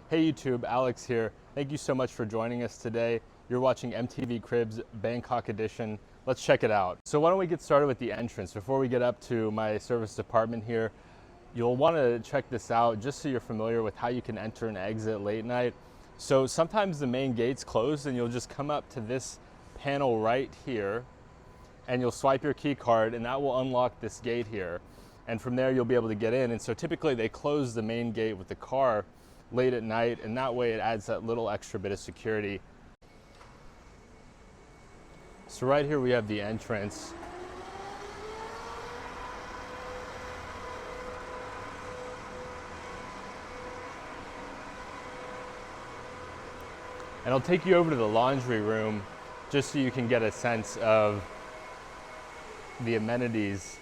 Hey YouTube, Alex here. Thank you so much for joining us today. You're watching MTV Cribs Bangkok edition. Let's check it out. So why don't we get started with the entrance. Before we get up to my service department here, you'll want to check this out just so you're familiar with how you can enter and exit late night. So sometimes the main gate's closed and you'll just come up to this panel right here and you'll swipe your key card and that will unlock this gate here. And from there you'll be able to get in. And so typically they close the main gate with the car late at night, and that way it adds that little extra bit of security. So right here we have the entrance. And I'll take you over to the laundry room just so you can get a sense of the amenities.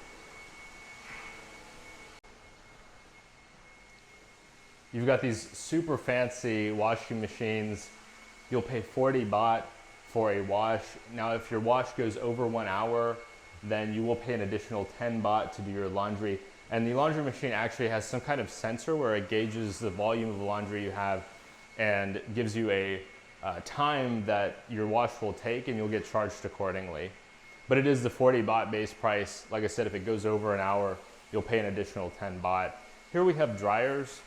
You've got these super fancy washing machines. You'll pay 40 baht for a wash. Now, if your wash goes over 1 hour, then you will pay an additional 10 baht to do your laundry. And the laundry machine actually has some kind of sensor where it gauges the volume of the laundry you have and gives you a time that your wash will take, and you'll get charged accordingly. But it is the 40 baht base price. Like I said, if it goes over an hour, you'll pay an additional 10 baht. Here we have dryers.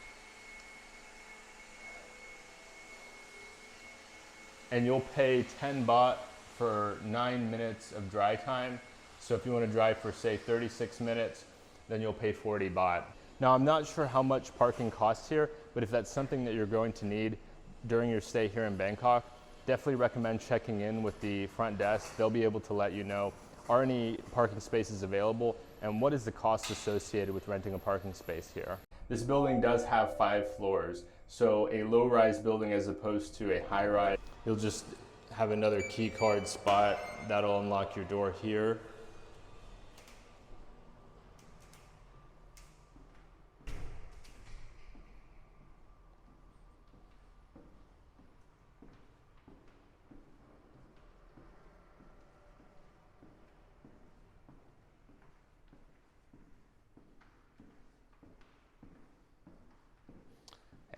And you'll pay 10 baht for 9 minutes of dry time. So if you want to dry for, say, 36 minutes, then you'll pay 40 baht. Now, I'm not sure how much parking costs here, but if that's something that you're going to need during your stay here in Bangkok, definitely recommend checking in with the front desk. They'll be able to let you know, are any parking spaces available, and what is the cost associated with renting a parking space here. This building does have 5 floors, so a low-rise building as opposed to a high-rise. You'll just have another key card spot that'll unlock your door here.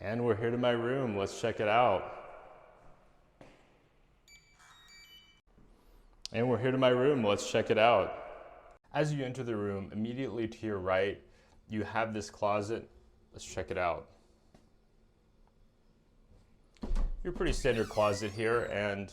And we're here to my room. Let's check it out. And we're here to my room. Let's check it out. As you enter the room, immediately to your right, you have this closet. Let's check it out. Your pretty standard closet here, and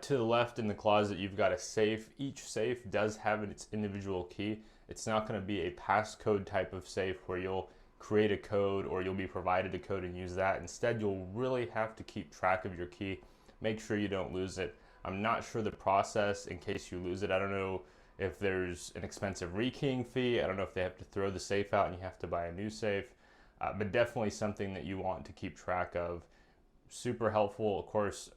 to the left in the closet, you've got a safe. Each safe does have its individual key. It's not going to be a passcode type of safe where you'll create a code or you'll be provided a code and use that. Instead, you'll really have to keep track of your key. Make sure you don't lose it. I'm not sure the process in case you lose it. I don't know if there's an expensive rekeying fee. I don't know if they have to throw the safe out and you have to buy a new safe, but definitely something that you want to keep track of. Super helpful. Of course,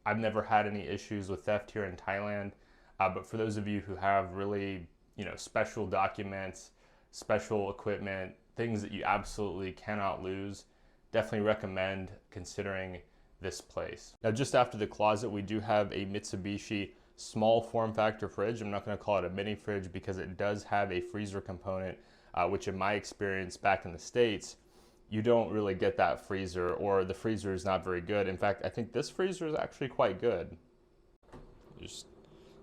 I've never had any issues with theft here in Thailand, but for those of you who have really, special documents, special equipment, things that you absolutely cannot lose, definitely recommend considering this place. Now, just after the closet, we do have a Mitsubishi small form factor fridge. I'm not going to call it a mini fridge because it does have a freezer component, which in my experience back in the States, you don't really get that freezer, or the freezer is not very good. In fact, I think this freezer is actually quite good. Just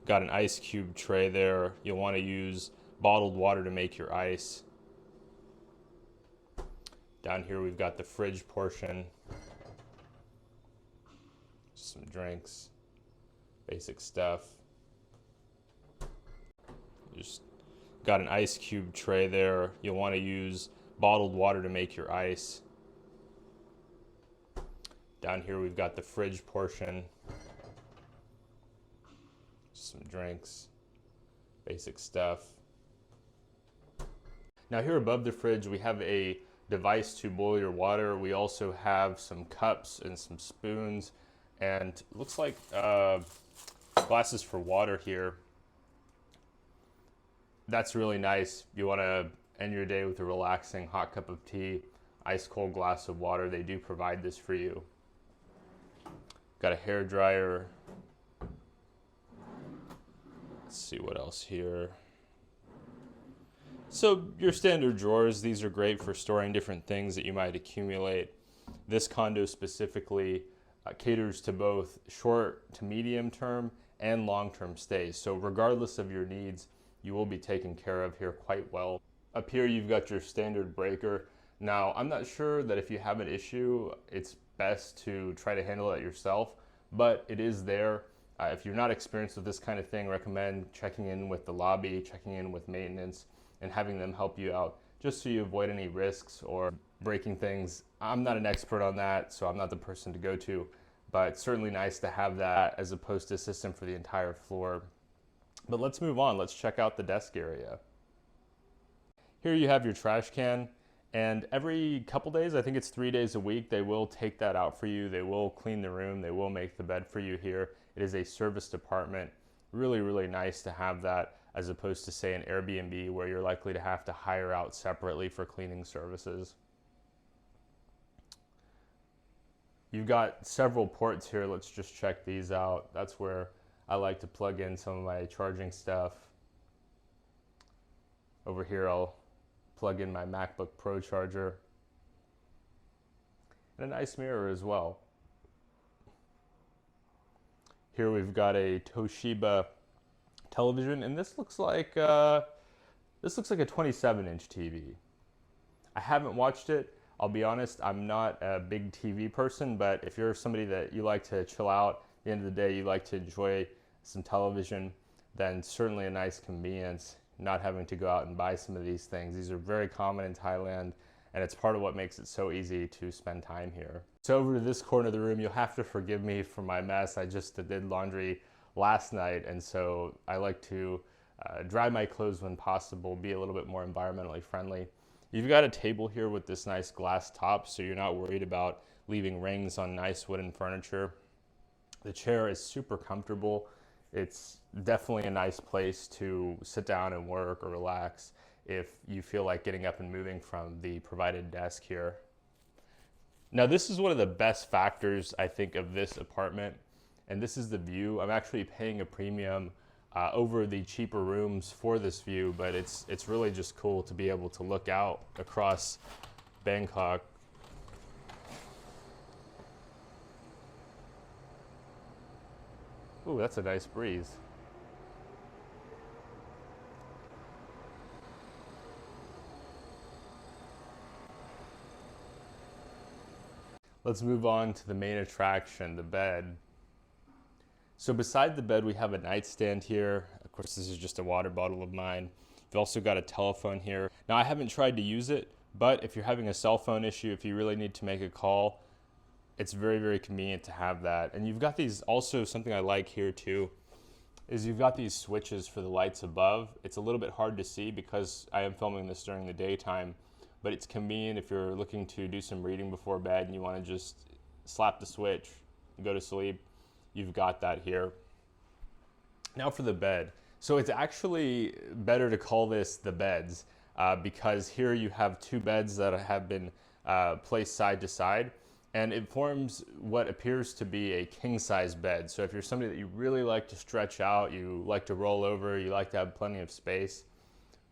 got an ice cube tray there. You'll want to use bottled water to make your ice. Down here we've got the fridge portion. Some drinks, basic stuff. Just got an ice cube tray there. You'll want to use bottled water to make your ice. Down here we've got the fridge portion. Some drinks, basic stuff. Now here above the fridge we have a device to boil your water. We also have some cups and some spoons, and it looks like glasses for water here. That's really nice. You want to end your day with a relaxing hot cup of tea, ice cold glass of water. They do provide this for you. Got a hair dryer. Let's see what else here. So your standard drawers, these are great for storing different things that you might accumulate. This condo specifically caters to both short to medium term and long-term stays. So regardless of your needs, you will be taken care of here quite well. Up here, you've got your standard breaker. Now, I'm not sure that if you have an issue, it's best to try to handle it yourself, but it is there. If you're not experienced with this kind of thing, recommend checking in with the lobby, checking in with maintenance, and having them help you out just so you avoid any risks or breaking things. I'm not an expert on that, so I'm not the person to go to, but it's certainly nice to have that as opposed to a system for the entire floor. But let's move on. Let's check out the desk area. Here you have your trash can, and every couple days, I think it's 3 days a week, they will take that out for you. They will clean the room. They will make the bed for you here. It is a service department. Really, really nice to have that as opposed to, say, an Airbnb where you're likely to have to hire out separately for cleaning services. You've got several ports here. Let's just check these out. That's where I like to plug in some of my charging stuff. Over here, I'll plug in my MacBook Pro charger. And a nice mirror as well. Here we've got a Toshiba television, and this looks like a 27-inch TV. I haven't watched it. I'll be honest, I'm not a big TV person, but if you're somebody that you like to chill out, at the end of the day, you like to enjoy some television, then certainly a nice convenience not having to go out and buy some of these things. These are very common in Thailand, and it's part of what makes it so easy to spend time here. So over to this corner of the room, you'll have to forgive me for my mess. I just did laundry last night, and so I like to dry my clothes when possible, be a little bit more environmentally friendly. You've got a table here with this nice glass top, so you're not worried about leaving rings on nice wooden furniture. The chair is super comfortable. It's definitely a nice place to sit down and work or relax if you feel like getting up and moving from the provided desk here. Now, this is one of the best factors, I think, of this apartment, and this is the view. I'm actually paying a premium over the cheaper rooms for this view, but it's really just cool to be able to look out across Bangkok. Ooh, that's a nice breeze. Let's move on to the main attraction, the bed. So beside the bed, we have a nightstand here. Of course, this is just a water bottle of mine. We've also got a telephone here. Now, I haven't tried to use it, but if you're having a cell phone issue, if you really need to make a call, it's very, very convenient to have that. And you've got these, also something I like here too, is you've got these switches for the lights above. It's a little bit hard to see because I am filming this during the daytime, but it's convenient if you're looking to do some reading before bed and you want to just slap the switch and go to sleep. You've got that here. Now for the bed. So it's actually better to call this the beds because here you have two beds that have been placed side to side, and it forms what appears to be a king-size bed. So if you're somebody that you really like to stretch out, you like to roll over, you like to have plenty of space,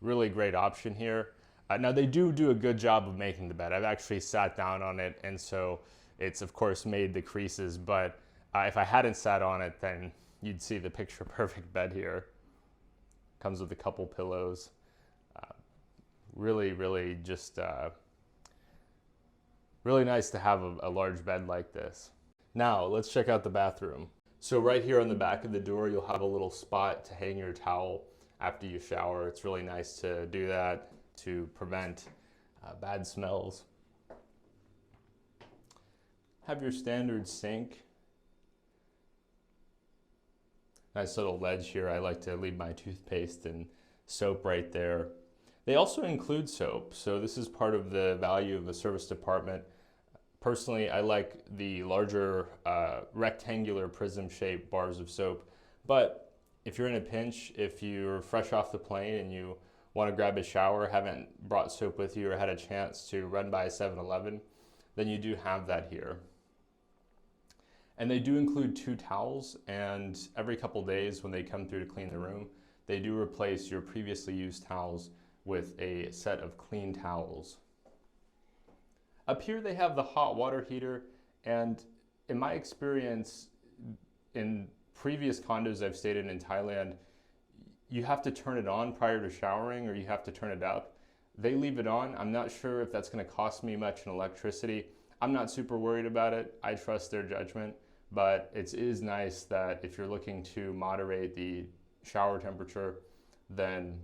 really great option here. Now they do a good job of making the bed. I've actually sat down on it, and so it's of course made the creases, but if I hadn't sat on it, then you'd see the picture perfect bed here. Comes with a couple pillows. Really just really nice to have a large bed like this. Now let's check out the bathroom. So right here on the back of the door, you'll have a little spot to hang your towel after you shower. It's really nice to do that to prevent bad smells. Have your standard sink. Nice little ledge here. I like to leave my toothpaste and soap right there. They also include soap, so this is part of the value of a service department. Personally, I like the larger rectangular prism-shaped bars of soap, but if you're in a pinch, if you're fresh off the plane and you want to grab a shower, haven't brought soap with you or had a chance to run by a 7-Eleven, then you do have that here. And they do include 2 towels, and every couple days when they come through to clean the room, they do replace your previously used towels with a set of clean towels. Up here they have the hot water heater, and in my experience in previous condos I've stayed in Thailand, you have to turn it on prior to showering or you have to turn it up. They leave it on. I'm not sure if that's going to cost me much in electricity. I'm not super worried about it. I trust their judgment, but it is nice that if you're looking to moderate the shower temperature, then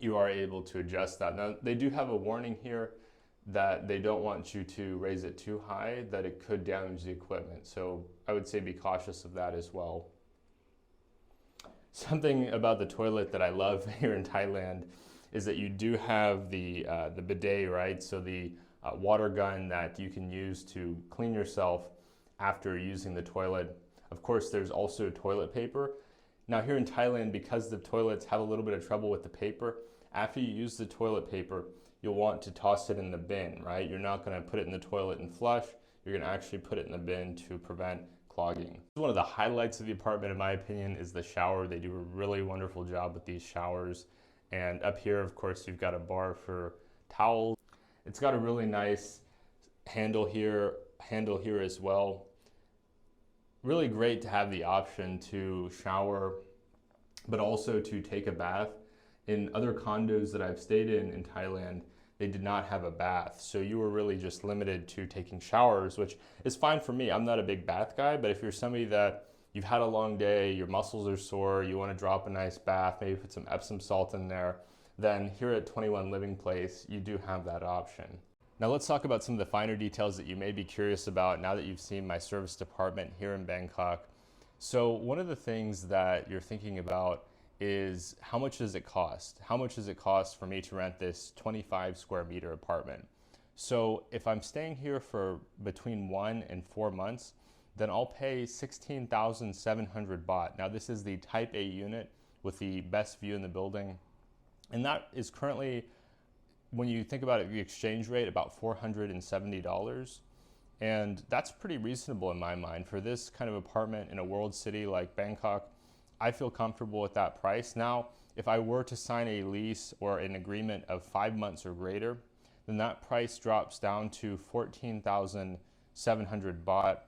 you are able to adjust that. Now, they do have a warning here that they don't want you to raise it too high, that it could damage the equipment. So I would say be cautious of that as well. Something about the toilet that I love here in Thailand is that you do have the bidet, right? So the water gun that you can use to clean yourself after using the toilet. Of course, there's also toilet paper. Now here in Thailand, because the toilets have a little bit of trouble with the paper, after you use the toilet paper, you'll want to toss it in the bin, right? You're not gonna put it in the toilet and flush. You're gonna actually put it in the bin to prevent clogging. One of the highlights of the apartment, in my opinion, is the shower. They do a really wonderful job with these showers. And up here, of course, you've got a bar for towels. It's got a really nice handle here as well. Really great to have the option to shower, but also to take a bath. In other condos that I've stayed in Thailand, they did not have a bath. So you were really just limited to taking showers, which is fine for me. I'm not a big bath guy, but if you're somebody that you've had a long day, your muscles are sore, you want to drop a nice bath, maybe put some Epsom salt in there, then here at 21 Living Place, you do have that option. Now let's talk about some of the finer details that you may be curious about now that you've seen my service department here in Bangkok. So one of the things that you're thinking about is how much does it cost? How much does it cost for me to rent this 25 square meter apartment? So if I'm staying here for between 1 and 4 months, then I'll pay 16,700 baht. Now this is the type A unit with the best view in the building. And that is currently, when you think about it, the exchange rate, about $470. And that's pretty reasonable in my mind. For this kind of apartment in a world city like Bangkok, I feel comfortable with that price. Now, if I were to sign a lease or an agreement of 5 months or greater, then that price drops down to 14,700 baht,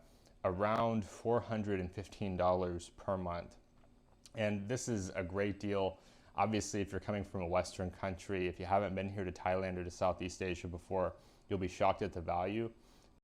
around $415 per month. And this is a great deal. Obviously, if you're coming from a Western country, if you haven't been here to Thailand or to Southeast Asia before, you'll be shocked at the value.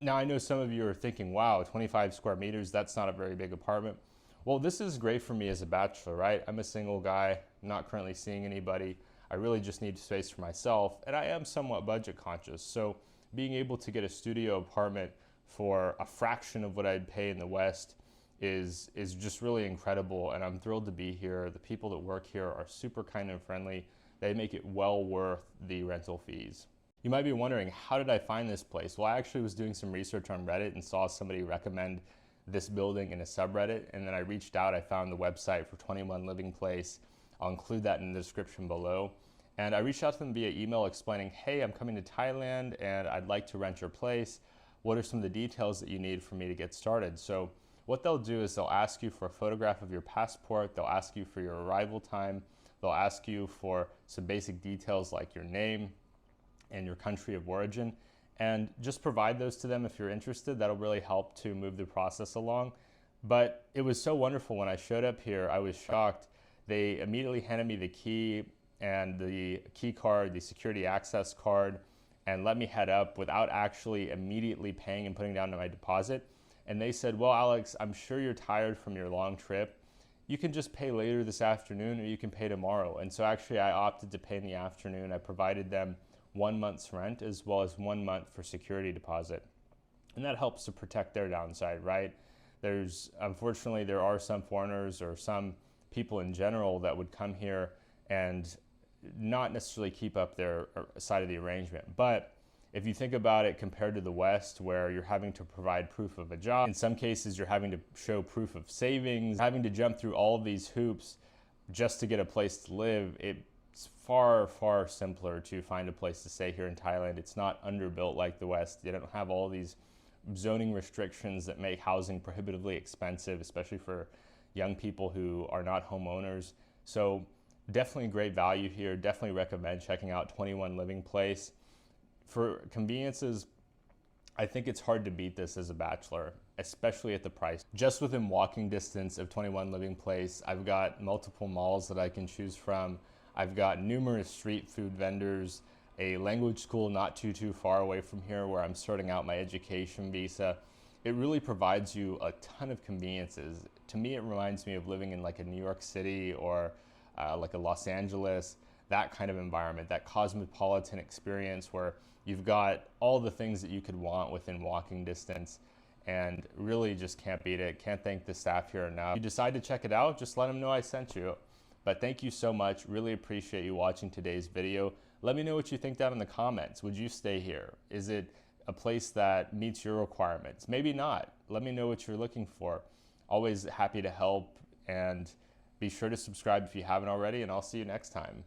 Now, I know some of you are thinking, wow, 25 square meters, that's not a very big apartment. Well, this is great for me as a bachelor, right? I'm a single guy, not currently seeing anybody. I really just need space for myself, and I am somewhat budget conscious. So being able to get a studio apartment for a fraction of what I'd pay in the West is just really incredible, and I'm thrilled to be here. The people that work here are super kind and friendly. They make it well worth the rental fees. You might be wondering, how did I find this place? Well, I actually was doing some research on Reddit and saw somebody recommend this building in a subreddit, and then I reached out. I found the website for 21 Living Place. I'll include that in the description below. And I reached out to them via email explaining, hey, I'm coming to Thailand and I'd like to rent your place. What are some of the details that you need for me to get started? So what they'll do is they'll ask you for a photograph of your passport. They'll ask you for your arrival time. They'll ask you for some basic details like your name and your country of origin. And just provide those to them if you're interested. That'll really help to move the process along. But it was so wonderful when I showed up here. I was shocked. They immediately handed me the key and the key card, the security access card, and let me head up without actually immediately paying and putting down my deposit. And they said, well, Alex, I'm sure you're tired from your long trip. You can just pay later this afternoon or you can pay tomorrow. And so actually I opted to pay in the afternoon. I provided them 1 month's rent as well as 1 month for security deposit. And that helps to protect their downside, right? Unfortunately, there are some foreigners or some people in general that would come here and not necessarily keep up their side of the arrangement. But if you think about it compared to the West, where you're having to provide proof of a job, in some cases you're having to show proof of savings, having to jump through all of these hoops just to get a place to live, it's far, far simpler to find a place to stay here in Thailand. It's not underbuilt like the West. They don't have all these zoning restrictions that make housing prohibitively expensive, especially for young people who are not homeowners. So definitely great value here. Definitely recommend checking out 21 Living Place. For conveniences, I think it's hard to beat this as a bachelor, especially at the price. Just within walking distance of 21 Living Place, I've got multiple malls that I can choose from. I've got numerous street food vendors, a language school not too far away from here where I'm sorting out my education visa. It really provides you a ton of conveniences. To me, it reminds me of living in like a New York City or like a Los Angeles, that kind of environment, that cosmopolitan experience where you've got all the things that you could want within walking distance, and really just can't beat it. Can't thank the staff here enough. If you decide to check it out, just let them know I sent you. But thank you so much. Really appreciate you watching today's video. Let me know what you think down in the comments. Would you stay here? Is it a place that meets your requirements? Maybe not. Let me know what you're looking for. Always happy to help, and be sure to subscribe if you haven't already, and I'll see you next time.